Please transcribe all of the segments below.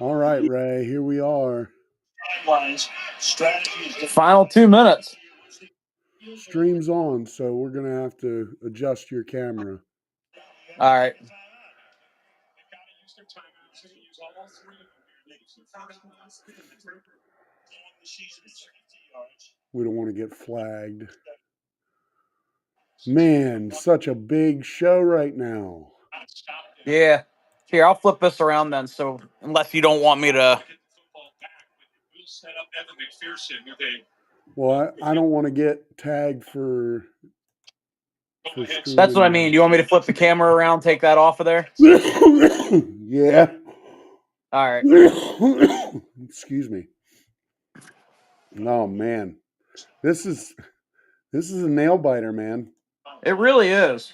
All right, Ray, here we are. Final 2 minutes. Stream's on, so we're going to have to adjust your camera. All right. We don't want to get flagged. Man, such a big show right now. Yeah. Here, I'll flip this around then. So, unless you don't want me to. Well, I don't want to get tagged for streaming. That's what I mean. You want me to flip the camera around, take that off of there? Yeah. All right. Excuse me. Oh man, this is a nail biter, man. It really is.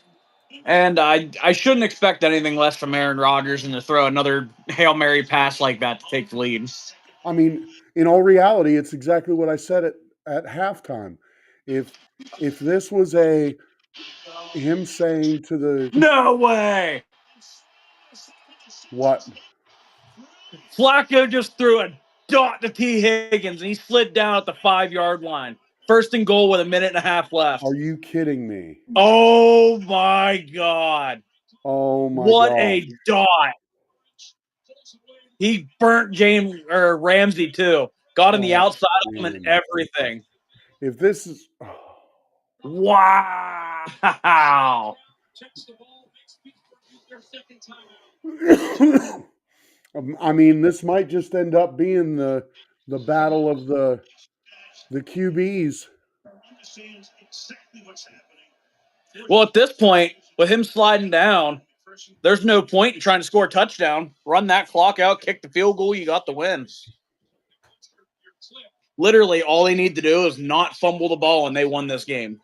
And I shouldn't expect anything less from Aaron Rodgers than to throw another Hail Mary pass like that to take the lead. I mean, in all reality, it's exactly what I said at halftime. If this was him saying to the No way. what? Flacco just threw a dot to T. Higgins, and he slid down at the 5-yard line. First and goal with a minute and a half left. Are you kidding me? Oh, my God. Oh, my what God. A dot. He burnt James or Ramsey, too. Got on the outside of him and everything. If this is... Wow. I mean, this might just end up being the battle of the QBs. Well, at this point, with him sliding down, there's no point in trying to score a touchdown. Run that clock out, kick the field goal, you got the win. Literally, all they need to do is not fumble the ball, and they won this game.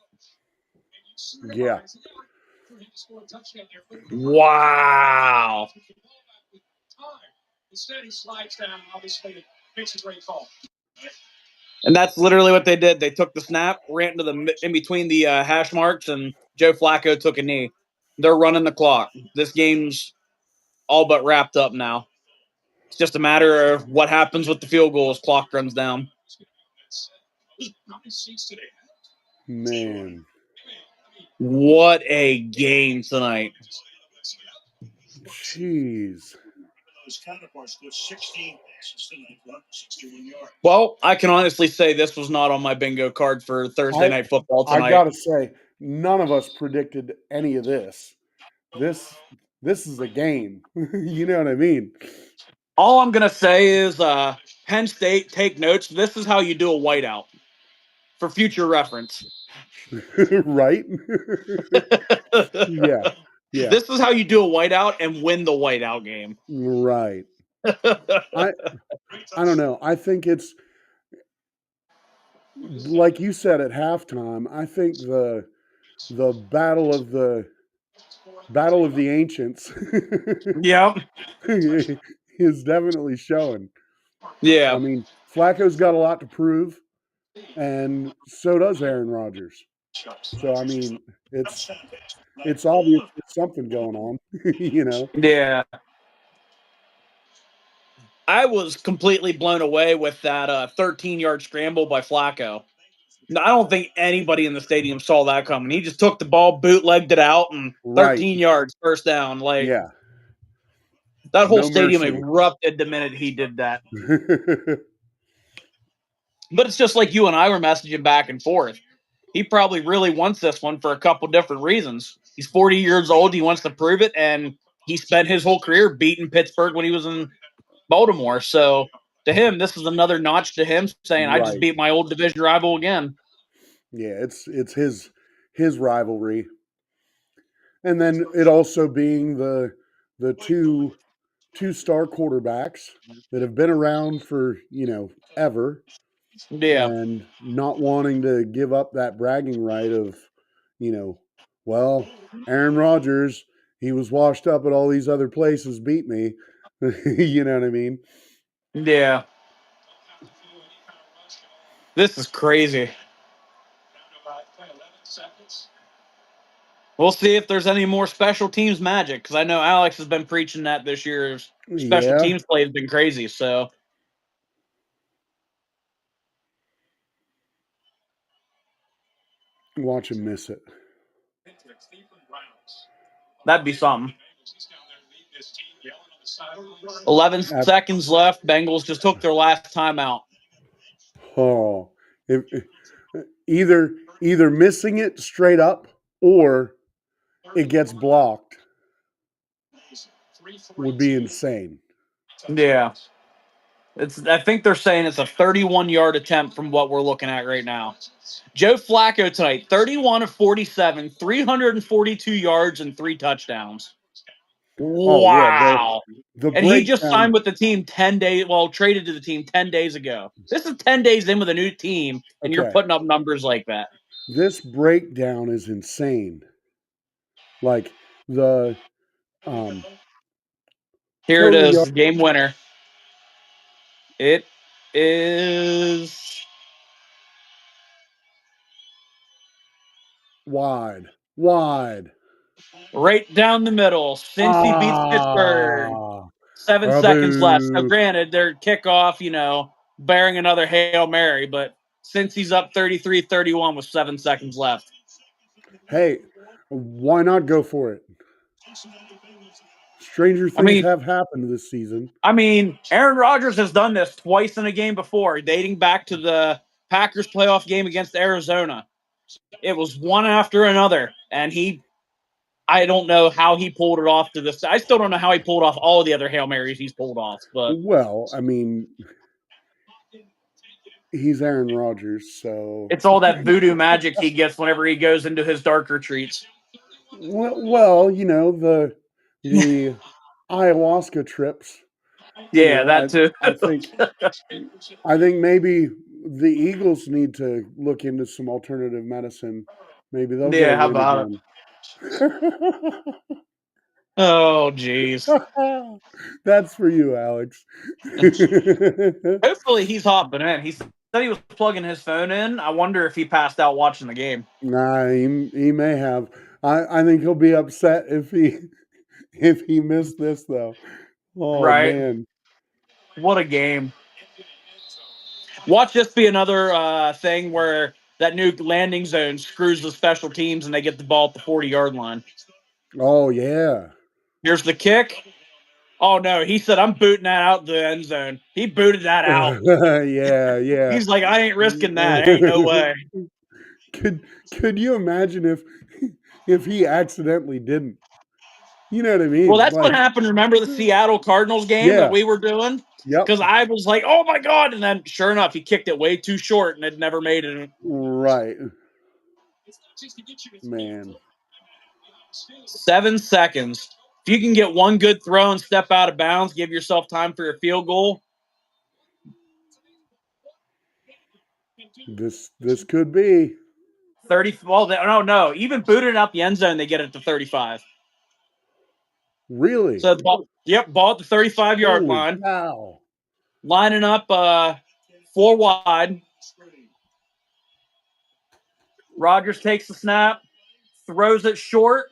Yeah. Wow. And that's literally what they did. They took the snap, ran into the in between the hash marks, and Joe Flacco took a knee. They're running the clock. This game's all but wrapped up now. It's just a matter of what happens with the field goal as clock runs down. Man. What a game tonight. Jeez. Well, I can honestly say this was not on my bingo card for Thursday Night Football tonight. I gotta say, none of us predicted any of this. This is a game. You know what I mean? All I'm gonna say is, Penn State, take notes. This is how you do a whiteout for future reference. Right? Yeah. Yeah. This is how you do a whiteout and win the whiteout game. Right. I don't know. I think it's like you said at halftime. I think the battle of the ancients. Yep. Is definitely showing. Yeah. I mean, Flacco's got a lot to prove, and so does Aaron Rodgers. So I mean, it's obvious there's something going on, you know. Yeah. I was completely blown away with that 13-yard scramble by Flacco. I don't think anybody in the stadium saw that coming. He just took the ball, bootlegged it out, and 13 yards, first down. Like, yeah, that whole stadium erupted the minute he did that. But it's just like you and I were messaging back and forth. He probably really wants this one for a couple different reasons. He's 40 years old. He wants to prove it, and he spent his whole career beating Pittsburgh when he was in Baltimore. So to him, this is another notch to him saying, I just beat my old division rival again. Yeah, it's his rivalry. And then it also being the two-star quarterbacks that have been around for, ever. Yeah. And not wanting to give up that bragging right of, well, Aaron Rodgers, he was washed up at all these other places, beat me. You know what I mean? Yeah. This is crazy. We'll see if there's any more special teams magic, because I know Alex has been preaching that this year's special Yeah. teams play has been crazy. So Watch him miss it. that'd be something. 11 At, seconds left. Bengals just took their last timeout. oh, if, either missing it straight up or it gets blocked would be insane. Yeah. I think they're saying it's a 31-yard attempt from what we're looking at right now. Joe Flacco tonight, 31 of 47, 342 yards and 3 touchdowns. Oh yeah, Wow. the And he just breakdown. signed with the team 10 days, well, traded to the team 10 days ago. This is 10 days in with a new team, and you're Okay, putting up numbers like that. this breakdown is insane. Like the Here it total is, yard game winner. It is wide. right down the middle. Cincy beats Pittsburgh. Ah, 7 seconds left. So boo. granted, their kickoff, bearing another Hail Mary, but since he's up 33-31 with 7 seconds left. Hey, why not go for it? Stranger I things mean, have happened this season. Aaron Rodgers has done this twice in a game before, dating back to the Packers playoff game against Arizona. It was one after another, and I don't know how he pulled it off to this. I still don't know how he pulled off all of the other Hail Marys he's pulled off, but Well, I mean, he's Aaron Rodgers, so it's all that voodoo magic he gets whenever he goes into his dark retreats. well, the ayahuasca trips. Yeah, that too. I think maybe the Eagles need to look into some alternative medicine. Maybe they'll get a Yeah, how win about again. Oh, jeez. That's for you, Alex. Hopefully he's hopping in. He said he was plugging his phone in. I wonder if he passed out watching the game. Nah, he may have. I think he'll be upset if he missed this though. Oh Right. man. What a game. Watch this be another thing where that new landing zone screws the special teams and they get the ball at the 40-yard line. Oh yeah. Here's the kick. Oh, no. He said, I'm booting that out the end zone. He booted that out. yeah. He's like, I ain't risking that. Ain't no way. Could you imagine if he accidentally didn't? You know what I mean? Well, that's what Like, happened. Remember the Seattle Cardinals game that yeah. we were doing? Yep. Because I was like, oh, my God. And then, sure enough, he kicked it way too short and it never made it. Right. Man. 7 seconds. If you can get one good throw and step out of bounds, give yourself time for your field goal. This could be 30. Well, no. Even booted out the end zone, they get it to 35. really. So, ball at the 35-yard Holy line. cow. Lining up 4 wide. Rodgers takes the snap, throws it short.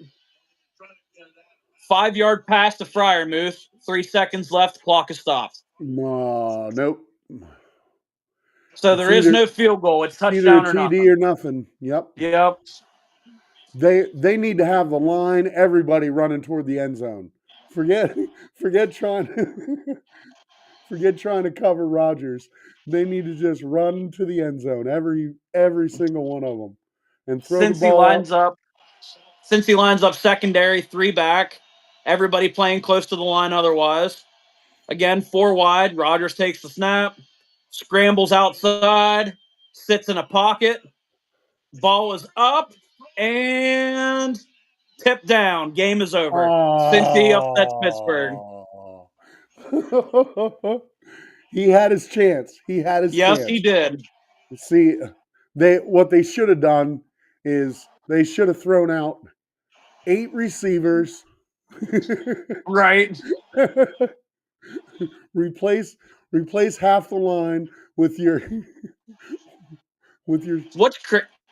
5-yard pass to Freiermuth. 3 seconds left. Clock is stopped. Nope. So It's there is no field goal. It's either a touchdown or TD nothing. or nothing. Yep. Yep. They need to have the line, everybody running toward the end zone. Forget trying forget trying to cover Rodgers. They need to just run to the end zone, every single one of them, and throw the ball up. Since he lines up secondary, 3 back, everybody playing close to the line otherwise. Again, 4 wide. Rodgers takes the snap, scrambles outside, sits in a pocket. Ball is up and tipped down. Game is over. Cincy upsets Pittsburgh. Oh. He had his chance. Yes, he did. See, what they should have done is they should have thrown out 8 receivers. Right. replace half the line with your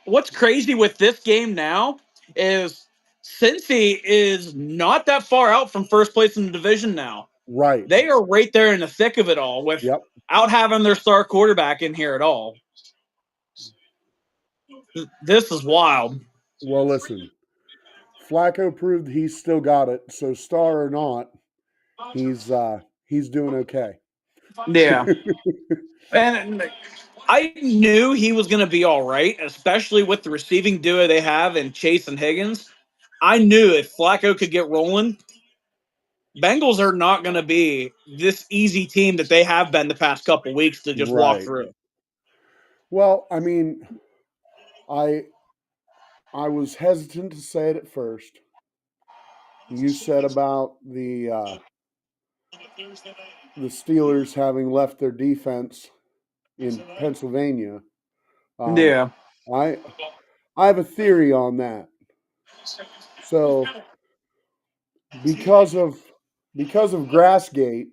What's crazy with this game now is Cincy is not that far out from first place in the division now. Right. They are right there in the thick of it all without having their star quarterback in here at all. This is wild. Well, listen, Flacco proved he's still got it. So star or not, he's doing okay. Yeah. And I knew he was going to be all right, especially with the receiving duo they have in Chase and Higgins. I knew if Flacco could get rolling, Bengals are not going to be this easy team that they have been the past couple weeks to just walk Right. through. Well, I mean, I was hesitant to say it at first. You said about the Steelers having left their defense in Pennsylvania. Yeah. I have a theory on that. So because of Grassgate,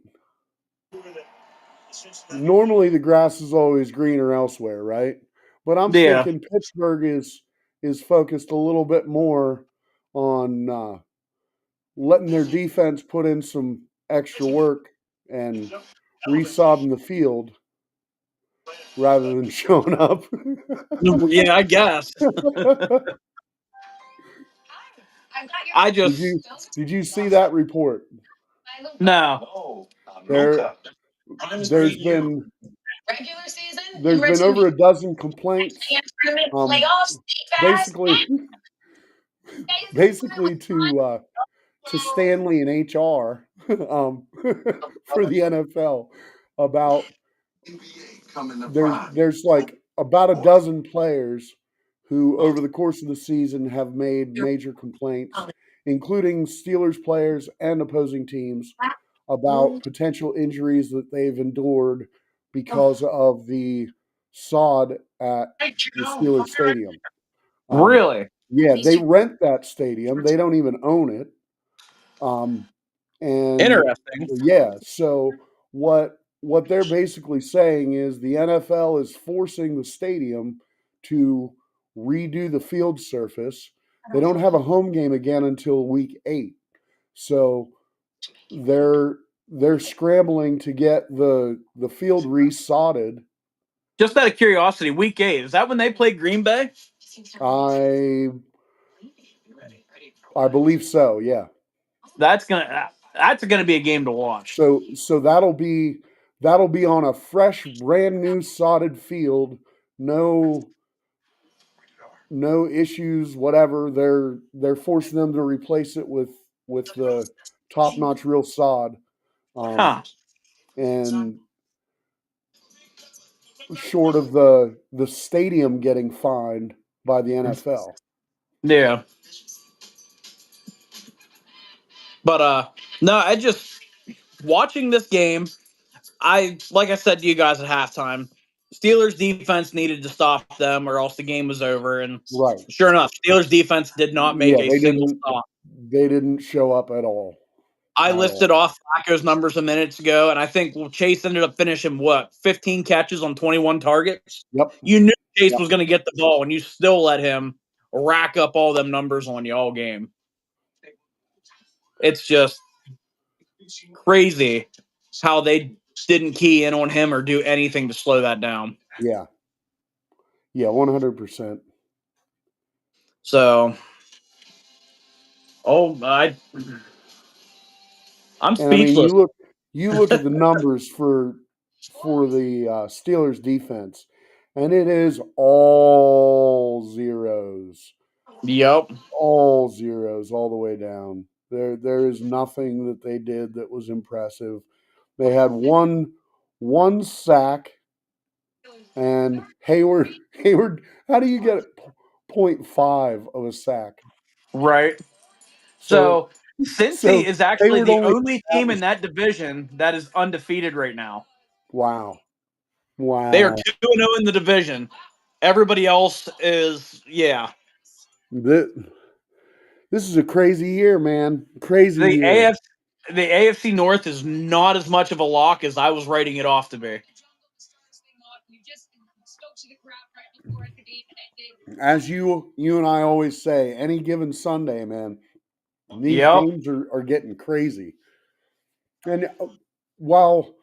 normally the grass is always greener elsewhere, right? But I'm Yeah. thinking Pittsburgh is focused a little bit more on letting their defense put in some extra work and resodding the field rather than showing up. Yeah, I guess. I just Did you see that report? no. There's been over a dozen complaints, basically to Stanley and HR for the NFL about there's like about a dozen players who over the course of the season have made major complaints, including Steelers players and opposing teams, about potential injuries that they've endured because of the sod at the Steelers stadium. Really? Yeah, they rent that stadium. They don't even own it. And Interesting. yeah, so what they're basically saying is the NFL is forcing the stadium to redo the field surface. They don't have a home game again until week 8. So they're scrambling to get the field resodded. Just out of curiosity, week 8, is that when they play Green Bay? I believe so, yeah. That's gonna be a game to watch. So that'll be on a fresh, brand new sodded field. No issues, whatever. They're forcing them to replace it with the top notch real sod. And short of the stadium getting fined by the NFL. Yeah. But no, I just watching this game, like I said to you guys at halftime, Steelers defense needed to stop them or else the game was over. And right. Sure enough, Steelers defense did not make a single stop. They didn't show up at all. I listed off Flacco's numbers a minute ago, and I think Chase ended up finishing 15 catches on 21 targets. Yep. You knew Chase was going to get the ball, and you still let him rack up all them numbers on you all game. It's just crazy how they didn't key in on him or do anything to slow that down. Yeah. Yeah, 100%. So, I'm speechless. And I mean, you look at the numbers for the Steelers defense, and it is all zeros. Yep. All zeros all the way down. There is nothing that they did that was impressive. They had one sack, and Hayward, how do you get 0.5 of a sack? Right. So Cincy is actually the only team in that division that is undefeated right now. Wow. They are 2-0 in the division. Everybody else is, yeah. This is a crazy year, man. Crazy year. The AFC North is not as much of a lock as I was writing it off to be. As you and I always say, any given Sunday, man, these Yep. games are getting crazy. And while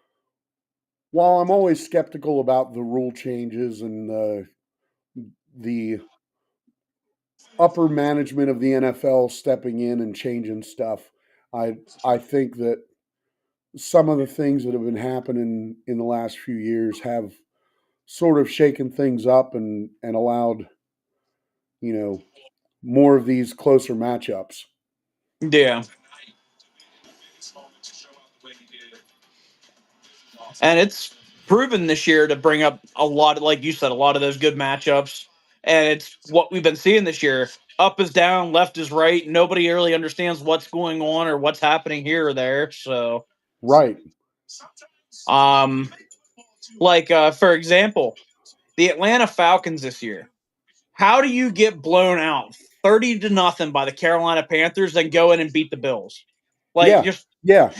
while I'm always skeptical about the rule changes and the upper management of the NFL stepping in and changing stuff, I think that some of the things that have been happening in the last few years have sort of shaken things up and allowed, you know, more of these closer matchups. Yeah. And it's proven this year to bring up a lot, like you said, a lot of those good matchups. And it's what we've been seeing this year. Up is down, left is right. Nobody really understands what's going on or what's happening here or there. So, Right. um, for example, the Atlanta Falcons this year. How do you get blown out 30-0 by the Carolina Panthers and go in and beat the Bills? Like, Yeah. just Yeah.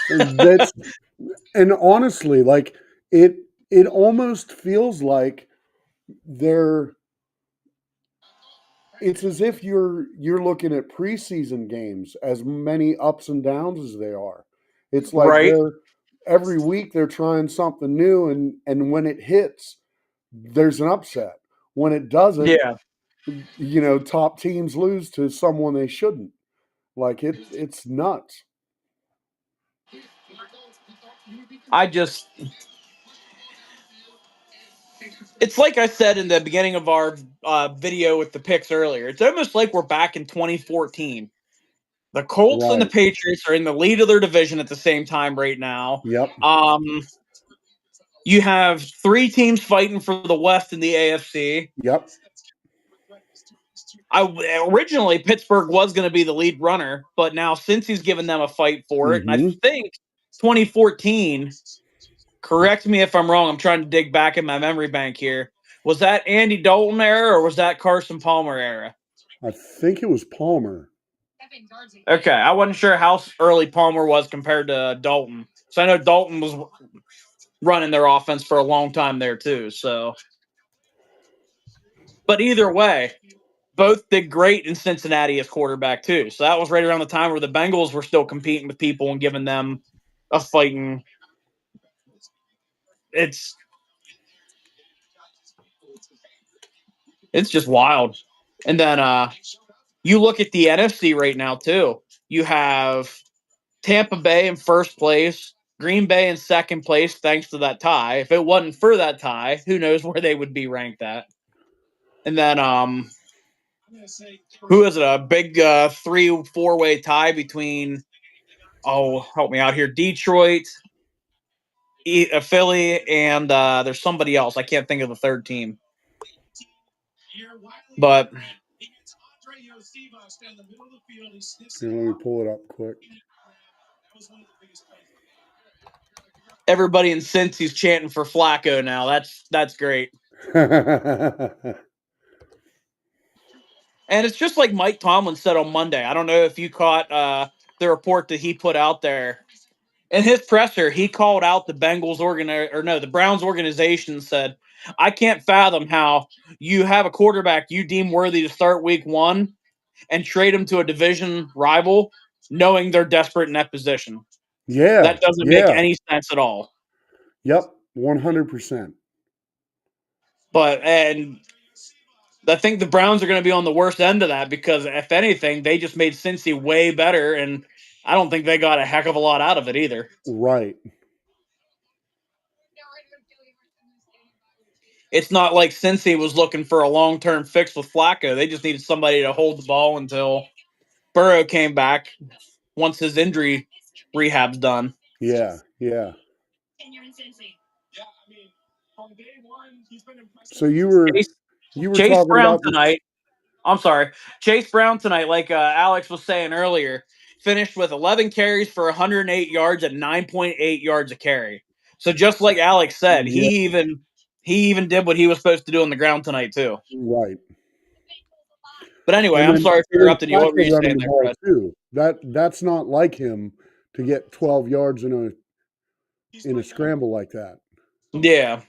That's and honestly, like it it almost feels like they're it's as if you're looking at preseason games as many ups and downs as they are. It's like right. they're every week they're trying something new and when it hits, there's an upset. When it doesn't, Yeah. top teams lose to someone they shouldn't. Like it's nuts. I just it's like I said in the beginning of our video with the picks earlier. It's almost like we're back in 2014. The Colts and the Right. Patriots are in the lead of their division at the same time right now. Yep. Um, you have three teams fighting for the West in the AFC. Yep. Originally Pittsburgh was going to be the lead runner, but now since he's given them a fight for it, and I Mhm. think 2014. Correct me if I'm wrong. I'm trying to dig back in my memory bank here. Was that Andy Dalton era or was that Carson Palmer era? I think it was Palmer. Okay, I wasn't sure how early Palmer was compared to Dalton. So I know Dalton was running their offense for a long time there too. So, but either way, both did great in Cincinnati as quarterback too. So that was right around the time where the Bengals were still competing with people and giving them a fighting. It's it's just wild. And then you look at the NFC right now too. You have Tampa Bay in first place, Green Bay in second place, thanks to that tie. If it wasn't for that tie, who knows where they would be ranked at? And then who is it? A big 3-4 way tie between help me out here, Detroit, Philly, and there's somebody else. I can't think of the third team. But Here, let me pull it up quick. everybody in Cincy's chanting for Flacco now. That's great. And it's just like Mike Tomlin said on Monday. I don't know if you caught the report that he put out there. In his presser, he called out the the Browns organization, said, I can't fathom how you have a quarterback you deem worthy to start week one and trade him to a division rival knowing they're desperate in that position. Yeah. That doesn't make Yeah. any sense at all. Yep. 100%. And I think the Browns are going to be on the worst end of that because, if anything, they just made Cincy way better, and I don't think they got a heck of a lot out of it either. Right. It's not like Cincy was looking for a long-term fix with Flacco. They just needed somebody to hold the ball until Burrow came back once his injury rehab's done. Yeah. Yeah. So Chase, you were Chase talking Brown about this. tonight. I'm sorry. Chase Brown tonight, like Alex was saying earlier, finished with 11 carries for 108 yards at 9.8 yards a carry. So just like Alex said, Yeah. he even did what he was supposed to do on the ground tonight too. Right. But anyway, And I'm then sorry for and then interrupting you. What were Flacco you running saying the there, ball Fred? too. That's not like him to get 12 yards in a scramble like that. Yeah.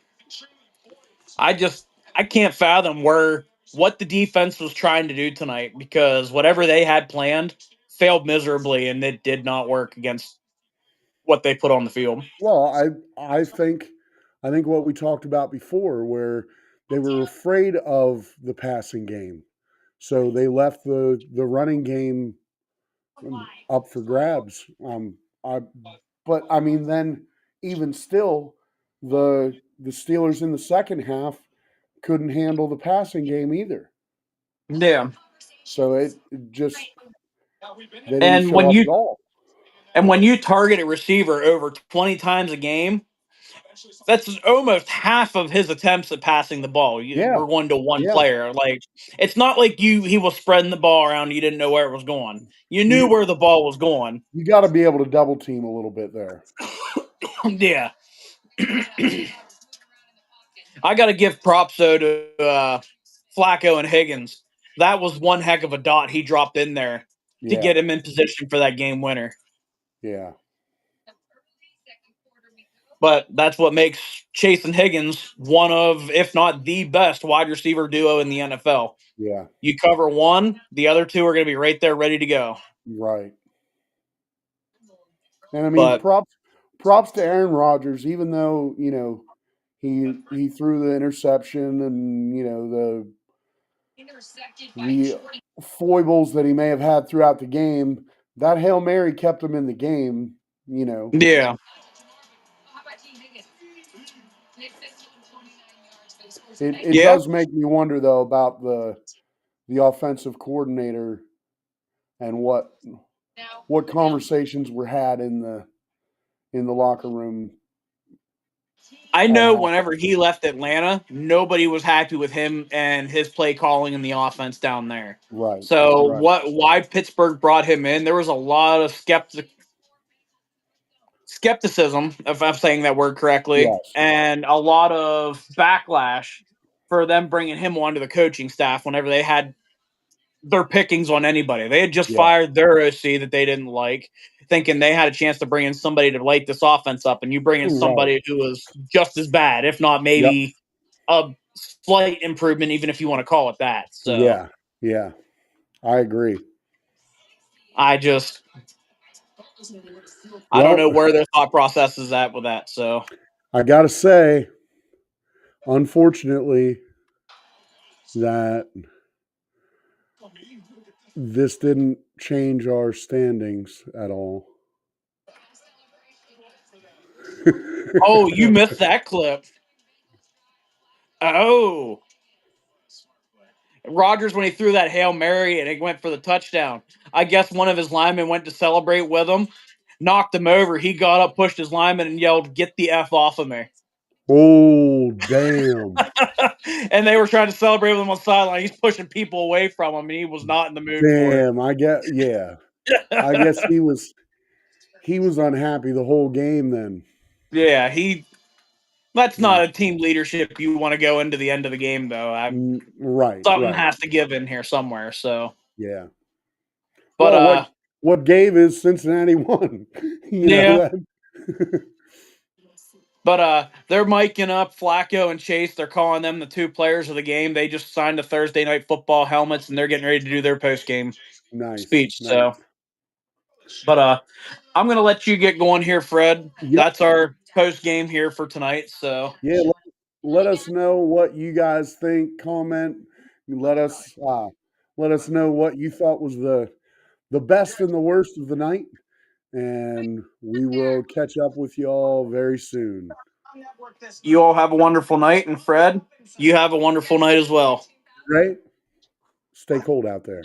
I just I can't fathom where what the defense was trying to do tonight, because whatever they had planned failed miserably, and it did not work against what they put on the field. Well, I think what we talked about before, where they were afraid of the passing game, so they left the running game up for grabs. I but I mean, then even still, the Steelers in the second half couldn't handle the passing game either. Yeah. So it just they didn't And show when up you at all. and when you target a receiver over 20 times a game, that's almost half of his attempts at passing the ball. Yeah, We're going to one yeah. player. Like, it's not like he was spreading the ball around and you didn't know where it was going. You knew You where the ball was going. you got to be able to double team a little bit there. Yeah. I got to give props, though, to Flacco and Higgins. That was one heck of a dot he dropped in there to Yeah, get him in position for that game winner. yeah, But that's what makes Chase and Higgins one of, if not the best wide receiver duo in the NFL. yeah. You cover one, the other two are going to be right there ready to go. Right. And I mean, But props to Aaron Rodgers, even though he threw the interception and the foibles that he may have had throughout the game. That Hail Mary kept him in the game. You know, yeah, it yeah, does make me wonder though about the offensive coordinator and what conversations were had in the locker room I at know half. whenever he left Atlanta, nobody was happy with him and his play calling in the offense down there. Right, So right. why Pittsburgh brought him in, there was a lot of skepticism, if I'm saying that word correctly, Yes. and a lot of backlash for them bringing him onto the coaching staff whenever they had their pickings on anybody. They had just Yeah. fired their OC that they didn't like, thinking they had a chance to bring in somebody to light this offense up, and you bring in Right. somebody who was just as bad, if not Yep. maybe a slight improvement, even if you want to call it that. So Yeah. Yeah. I agree. I just I don't know Well, where their thought process is at with that. So I got to say, unfortunately, that this didn't change our standings at all. oh, you missed that clip. Oh, Rodgers when he threw that Hail Mary and he went for the touchdown. I guess one of his linemen went to celebrate with him, knocked him over. He got up, pushed his lineman, and yelled, "Get the F off of me." Oh, damn. And they were trying to celebrate with him on the sideline. He's pushing people away from him, and he was not in the mood for it. Damn. Yeah. I guess he was unhappy the whole game then. Yeah, that's Mm. not a team leadership you want to go into the end of the game, though. Right, Something right. has to give in here somewhere. So, Yeah. but Well, what gave is Cincinnati won. yeah, That. but they're miking up Flacco and Chase. They're calling them the two players of the game. They just signed the Thursday Night Football helmets, and they're getting ready to do their post game Nice, speech. nice. So, but I'm gonna let you get going here, Fred. Yep. That's our post game here for tonight. So, Yeah. Let us know what you guys think. Comment. Let us know what you thought was the best and the worst of the night, and we will catch up with y'all very soon. you all have a wonderful night, and Fred, you have a wonderful night as well. Right? Stay cold out there.